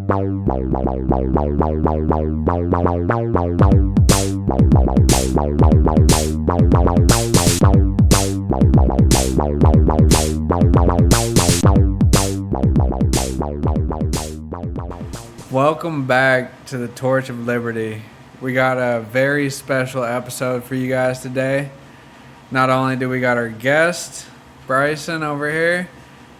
Welcome back to the Torch of Liberty. We got a very special episode for you guys today. Not only do we got our guest, Bryson, over here,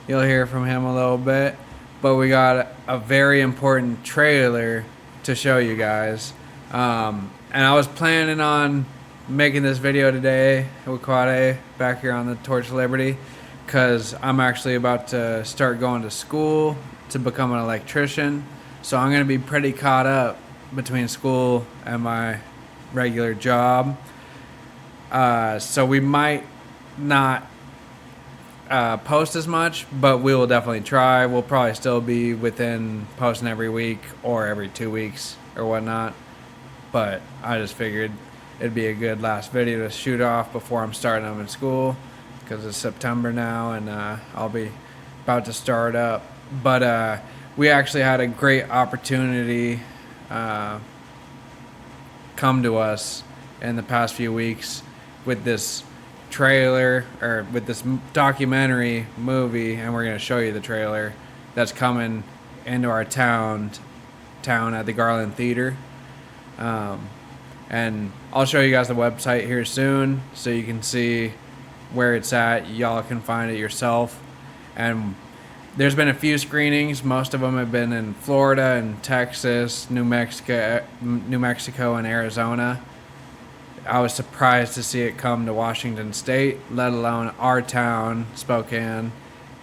you'll hear from him a little bit, but we got a very important trailer to show you guys. And I was planning on making this video today with Quade back here on the Torch of Liberty because I'm actually about to start going to school to become an electrician. So I'm going to be pretty caught up between school and my regular job. So we might not post as much, but we will definitely try. We'll probably still be within posting every week or every 2 weeks or whatnot. But I just figured it'd be a good last video to shoot off before I'm starting them in school because it's September now and I'll be about to start up. But we actually had a great opportunity come to us in the past few weeks with this trailer, or with this documentary movie, and we're going to show you the trailer that's coming into our town at the Garland Theater. And I'll show you guys the website here soon so you can see where it's at. Y'all can find it yourself. And there's been a few screenings. Most of them have been in Florida and Texas, New Mexico, and Arizona. I was surprised to see it come to Washington State, let alone our town, Spokane,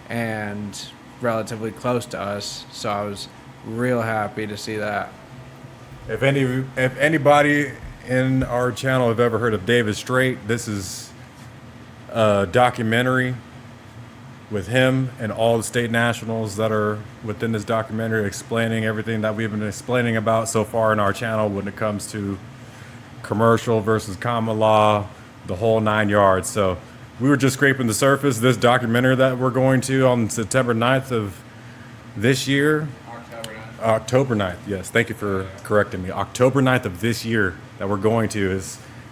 and relatively close to us. So I was real happy to see that. If anybody in our channel have ever heard of David Strait, this is a documentary with him and all the state nationals that are within this documentary, explaining everything that we've been explaining about so far in our channel when it comes to commercial versus common law, the whole 9 yards. So we were just scraping the surface. This documentary that we're going to on September 9th of this year. October 9th, yes. Thank you for correcting me. October 9th of this year that we're going to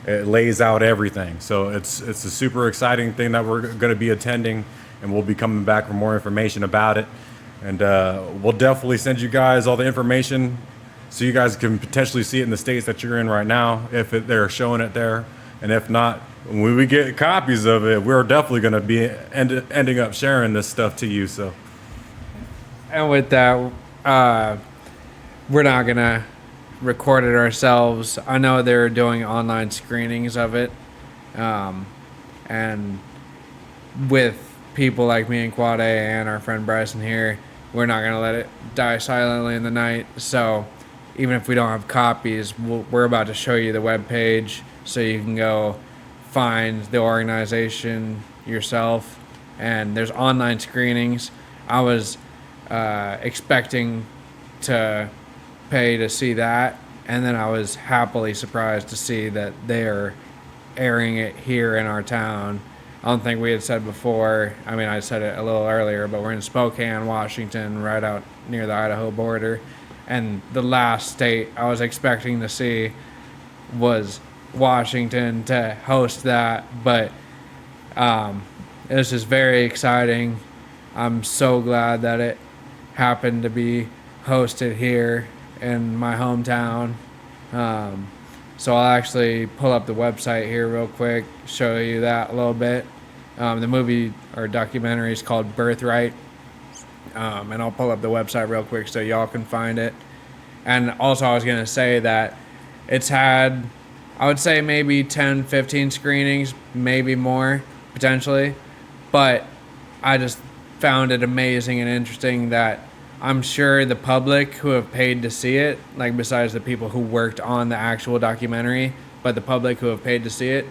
it lays out everything. So it's a super exciting thing that we're going to be attending, and we'll be coming back for more information about it. And we'll definitely send you guys all the information so you guys can potentially see it in the states that you're in right now, if they're showing it there. And if not, when we get copies of it, we're definitely going to be ending up sharing this stuff to you. So, and with that, we're not going to record it ourselves. I know they're doing online screenings of it. And with people like me and Quade and our friend Bryson here, we're not going to let it die silently in the night. So even if we don't have copies, we're about to show you the webpage so you can go find the organization yourself. And there's online screenings. I was expecting to pay to see that, and then I was happily surprised to see that they're airing it here in our town. I don't think we had said before, I mean, I said it a little earlier, but we're in Spokane, Washington, right out near the Idaho border. And the last state I was expecting to see was Washington to host that. But it was just very exciting. I'm so glad that it happened to be hosted here in my hometown. So I'll actually pull up the website here real quick, show you that a little bit. The movie or documentary is called Birthright. And I'll pull up the website real quick so y'all can find it. And also I was going to say that it's had, I would say maybe 10, 15 screenings, maybe more, potentially. But I just found it amazing and interesting that I'm sure the public who have paid to see it, like besides the people who worked on the actual documentary, but the public who have paid to see it,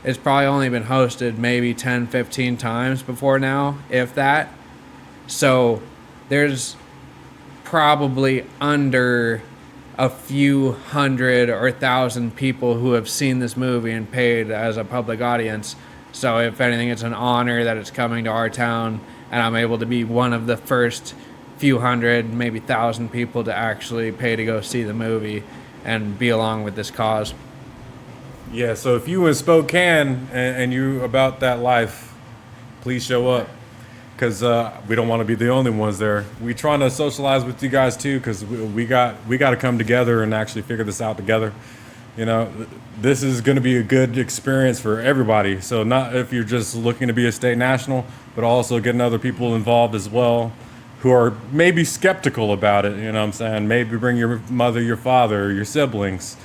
it's probably only been hosted maybe 10, 15 times before now, if that. So there's probably under a few hundred or 1,000 people who have seen this movie and paid as a public audience. So if anything, it's an honor that it's coming to our town, and I'm able to be one of the first few hundred, maybe 1,000 people to actually pay to go see the movie and be along with this cause. Yeah, so if you in Spokane and you about that life, please show up, because we don't want to be the only ones there. We trying to socialize with you guys too, because we got to come together and actually figure this out together. You know, this is going to be a good experience for everybody. So not if you're just looking to be a state national, but also getting other people involved as well, who are maybe skeptical about it. You know what I'm saying? Maybe bring your mother, your father, your siblings,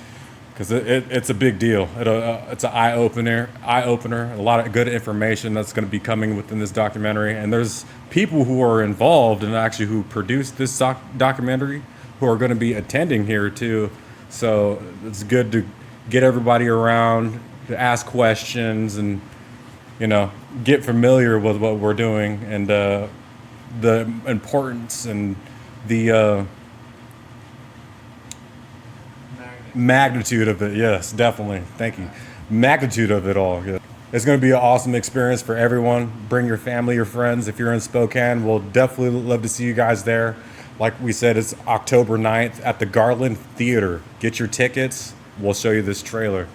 because it's a big deal. It's an eye opener. A lot of good information that's going to be coming within this documentary. And there's people who are involved and actually who produced this documentary who are going to be attending here too. So it's good to get everybody around, to ask questions, and get familiar with what we're doing and the importance and the magnitude of it. Yes, definitely. Thank you. Magnitude of it all. Yeah. It's going to be an awesome experience for everyone. Bring your family, your friends. If you're in Spokane, we'll definitely love to see you guys there. Like we said, it's October 9th at the Garland Theater. Get your tickets. We'll show you this trailer.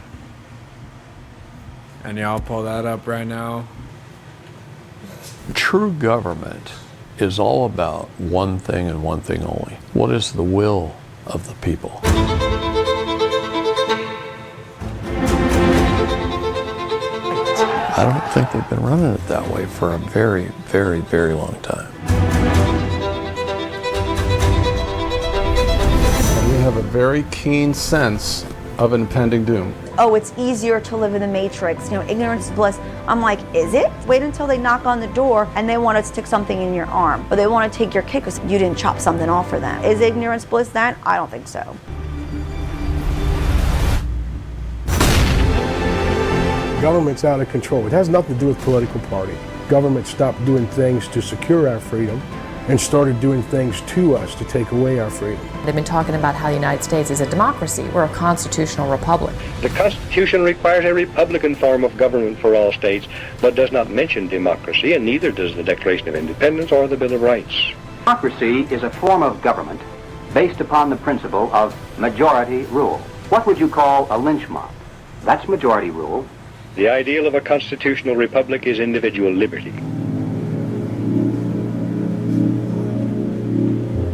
And y'all pull that up right now. True government is all about one thing and one thing only. What is the will of the people? I don't think they've been running it that way for a very, very, very long time. We have a very keen sense of impending doom. Oh, it's easier to live in the matrix. Ignorance is bliss. I'm like, is it? Wait until they knock on the door and they want to stick something in your arm. Or they want to take your kid because you didn't chop something off for them. Is ignorance bliss that? I don't think so. Government's out of control. It has nothing to do with political party. Government stopped doing things to secure our freedom and started doing things to us to take away our freedom. They've been talking about how the United States is a democracy. We're a constitutional republic. The Constitution requires a republican form of government for all states, but does not mention democracy, and neither does the Declaration of Independence or the Bill of Rights. Democracy is a form of government based upon the principle of majority rule. What would you call a lynch mob? That's majority rule. The ideal of a constitutional republic is individual liberty.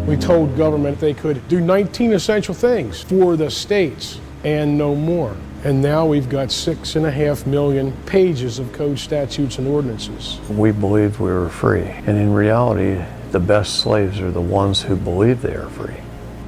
We told government they could do 19 essential things for the states and no more. And now we've got 6.5 million pages of code, statutes, and ordinances. We believed we were free, and in reality, the best slaves are the ones who believe they are free.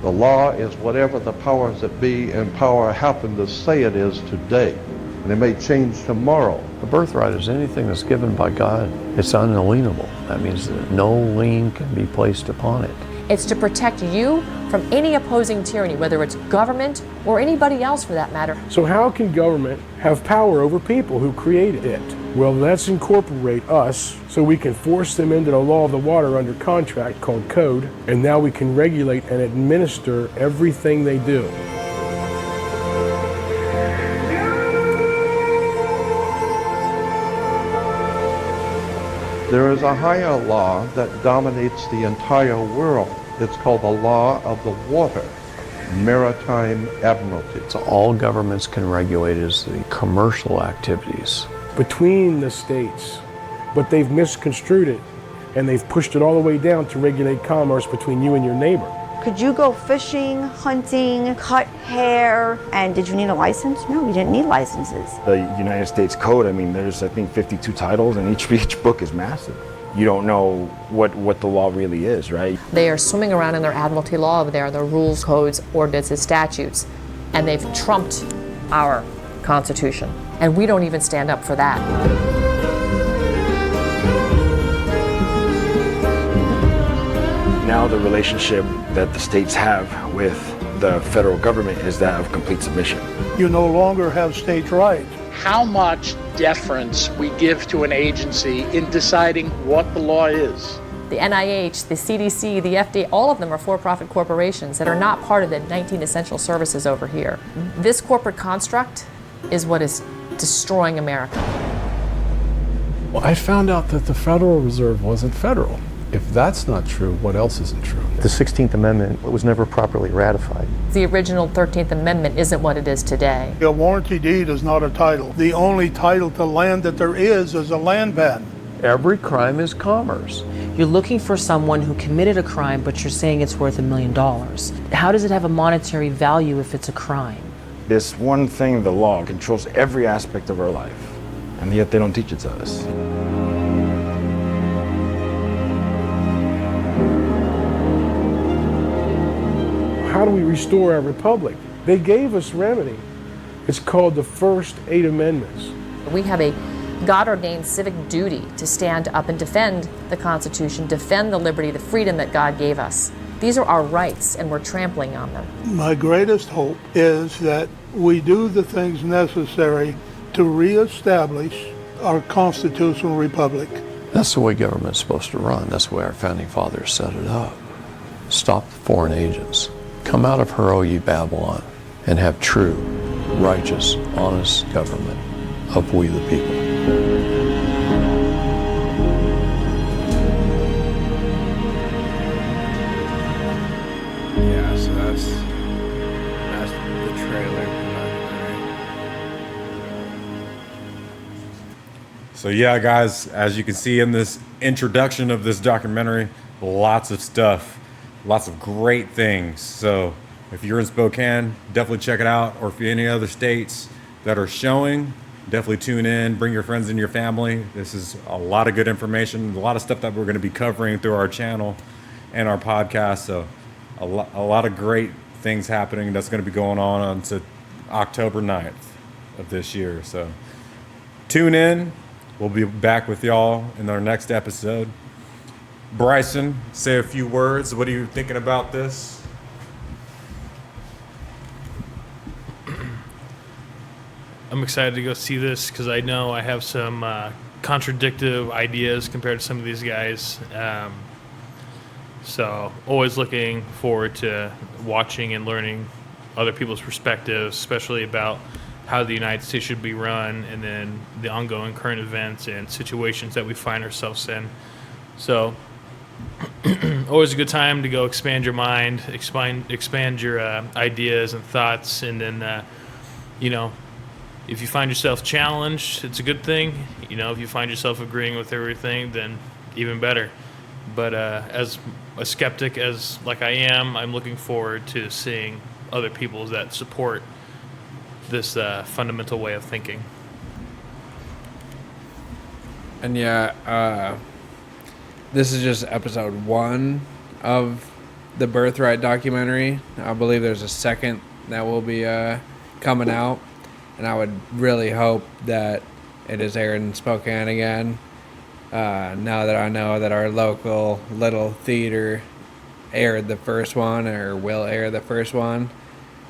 The law is whatever the powers that be in power happen to say it is today. And it may change tomorrow. The birthright is anything that's given by God. It's unalienable. That means that no lien can be placed upon it. It's to protect you from any opposing tyranny, whether it's government or anybody else for that matter. So how can government have power over people who created it? Well, let's incorporate us so we can force them into the law of the water under contract called code, and now we can regulate and administer everything they do. There is a higher law that dominates the entire world. It's called the law of the water, maritime admiralty. So all governments can regulate is the commercial activities. Between the states, but they've misconstrued it, and they've pushed it all the way down to regulate commerce between you and your neighbor. Could you go fishing, hunting, cut hair, and did you need a license? No, you didn't need licenses. The United States Code, I mean, there's, I think, 52 titles, and each book is massive. You don't know what the law really is, right? They are swimming around in their admiralty law over there, their rules, codes, ordinances, statutes, and they've trumped our Constitution. And we don't even stand up for that. Now the relationship that the states have with the federal government is that of complete submission. You no longer have states' rights. How much deference we give to an agency in deciding what the law is. The NIH, the CDC, the FDA, all of them are for-profit corporations that are not part of the 19 essential services over here. This corporate construct is what is destroying America. Well, I found out that the Federal Reserve wasn't federal. If that's not true, what else isn't true? The 16th Amendment was never properly ratified. The original 13th Amendment isn't what it is today. A warranty deed is not a title. The only title to land that there is a land patent. Every crime is commerce. You're looking for someone who committed a crime, but you're saying it's worth $1 million. How does it have a monetary value if it's a crime? This one thing, the law, controls every aspect of our life, and yet they don't teach it to us. How do we restore our republic? They gave us remedy. It's called the first 8 amendments. We have a God-ordained civic duty to stand up and defend the Constitution, defend the liberty, the freedom that God gave us. These are our rights, and we're trampling on them. My greatest hope is that we do the things necessary to reestablish our constitutional republic. That's the way government's supposed to run. That's the way our founding fathers set it up. Stop the foreign agents. Come out of her, O ye Babylon, and have true, righteous, honest government of we the people. Yeah, so that's the trailer. So yeah, guys, as you can see in this introduction of this documentary, lots of stuff, lots of great things. So if you're in Spokane, definitely check it out. Or if you're in any other states that are showing, definitely tune in, bring your friends and your family. This is a lot of good information, a lot of stuff that we're going to be covering through our channel and our podcast. So a lot of great things happening that's going to be going on to October 9th of this year. So tune in. We'll be back with y'all in our next episode. Bryson, say a few words. What are you thinking about this? I'm excited to go see this because I know I have some contradictive ideas compared to some of these guys. So always looking forward to watching and learning other people's perspectives, especially about how the United States should be run, and then the ongoing current events and situations that we find ourselves in. So always a good time to go expand your mind, expand your ideas and thoughts, and then, if you find yourself challenged, it's a good thing. If you find yourself agreeing with everything, then even better. But as a skeptic, like I am, I'm looking forward to seeing other people that support this fundamental way of thinking. And yeah, this is just episode 1 of the Birthright documentary. I believe there's a second that will be coming out, and I would really hope that it is aired in Spokane again. Now that I know that our local little theater aired the first one, or will air the first one,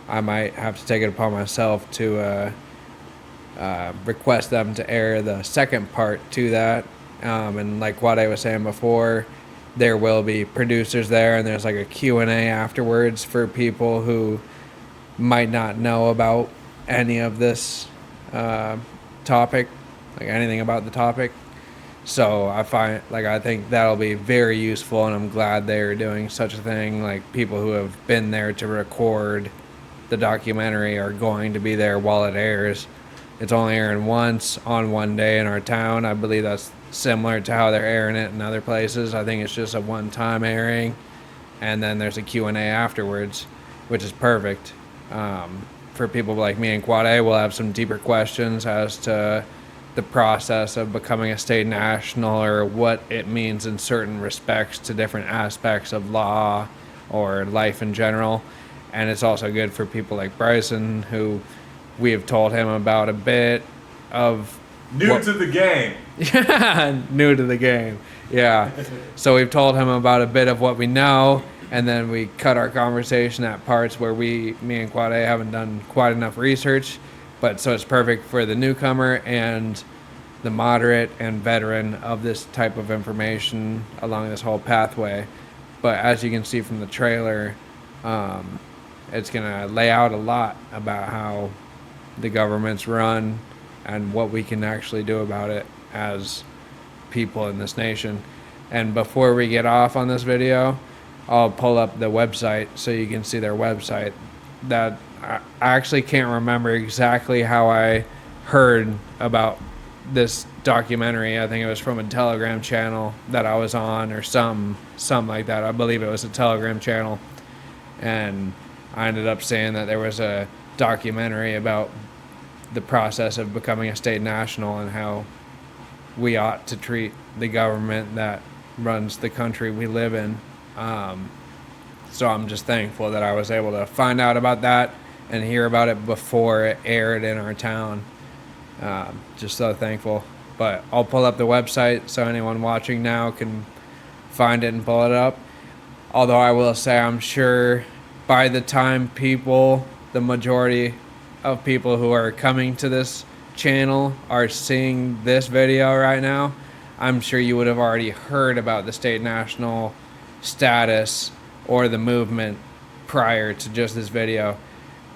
I might have to take it upon myself to request them to air the second part to that. And like what I was saying before, there will be producers there, and there's like a Q&A afterwards for people who might not know about any of this topic, like anything about the topic. So I think that'll be very useful, and I'm glad they're doing such a thing. Like, people who have been there to record the documentary are going to be there while it airs. It's only airing once on one day in our town. I believe that's similar to how they're airing it in other places. I think it's just a one-time airing, and then there's a Q&A afterwards, which is perfect. For people like me and Quade, we'll have some deeper questions as to the process of becoming a state national, or what it means in certain respects to different aspects of law or life in general. And it's also good for people like Bryson, who we have told him about a bit of... New to the game. Yeah, new to the game. Yeah. So we've told him about a bit of what we know, and then we cut our conversation at parts where me and Quade haven't done quite enough research. But so it's perfect for the newcomer and the moderate and veteran of this type of information along this whole pathway. But as you can see from the trailer, it's going to lay out a lot about how the government's run and what we can actually do about it as people in this nation. And before we get off on this video, I'll pull up the website so you can see their website. That I actually can't remember exactly how I heard about this documentary. I think it was from a Telegram channel that I was on or something like that. I believe it was a Telegram channel. And I ended up saying that there was a documentary about the process of becoming a state national and how we ought to treat the government that runs the country we live in. So I'm just thankful that I was able to find out about that and hear about it before it aired in our town. Just so thankful. But I'll pull up the website so anyone watching now can find it and pull it up. Although I will say, I'm sure by the time the majority of people who are coming to this channel are seeing this video right now, I'm sure you would have already heard about the state national status or the movement prior to just this video.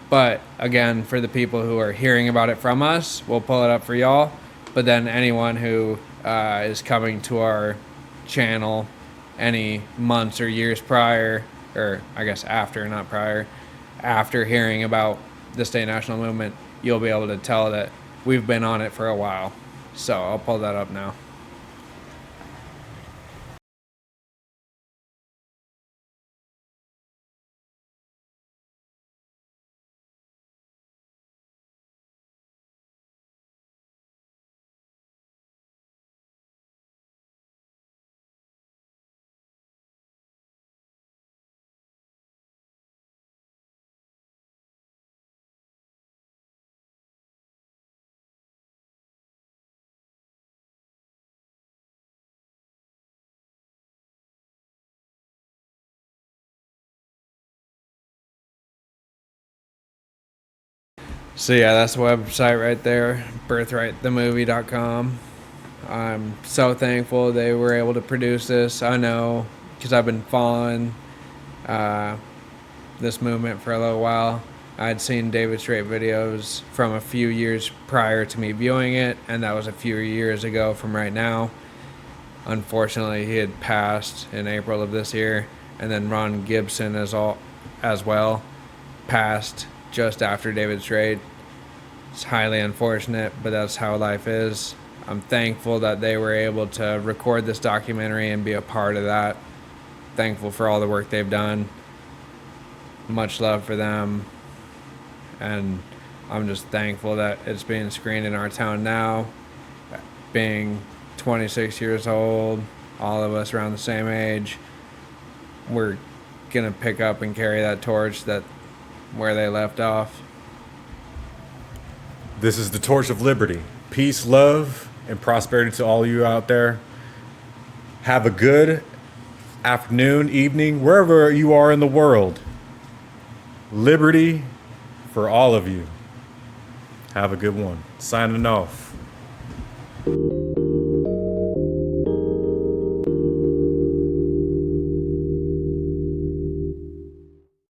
But again, for the people who are hearing about it from us, we'll pull it up for y'all. But then anyone who is coming to our channel any months or years prior, or I guess after, not prior, after hearing about the state national movement, you'll be able to tell that we've been on it for a while. So I'll pull that up now. So yeah, that's the website right there, birthrightthemovie.com. I'm so thankful they were able to produce this. I know, because I've been following this movement for a little while. I'd seen David Straight videos from a few years prior to me viewing it, and that was a few years ago from right now. Unfortunately, he had passed in April of this year, and then Ron Gibson as well passed just after David Straight. It's highly unfortunate, but that's how life is. I'm thankful that they were able to record this documentary and be a part of that. Thankful for all the work they've done. Much love for them. And I'm just thankful that it's being screened in our town now. Being 26 years old, all of us around the same age, we're going to pick up and carry that torch where they left off. This is the torch of liberty. Peace, love, and prosperity to all you out there. Have a good afternoon, evening, wherever you are in the world. Liberty for all of you. Have a good one. Signing off.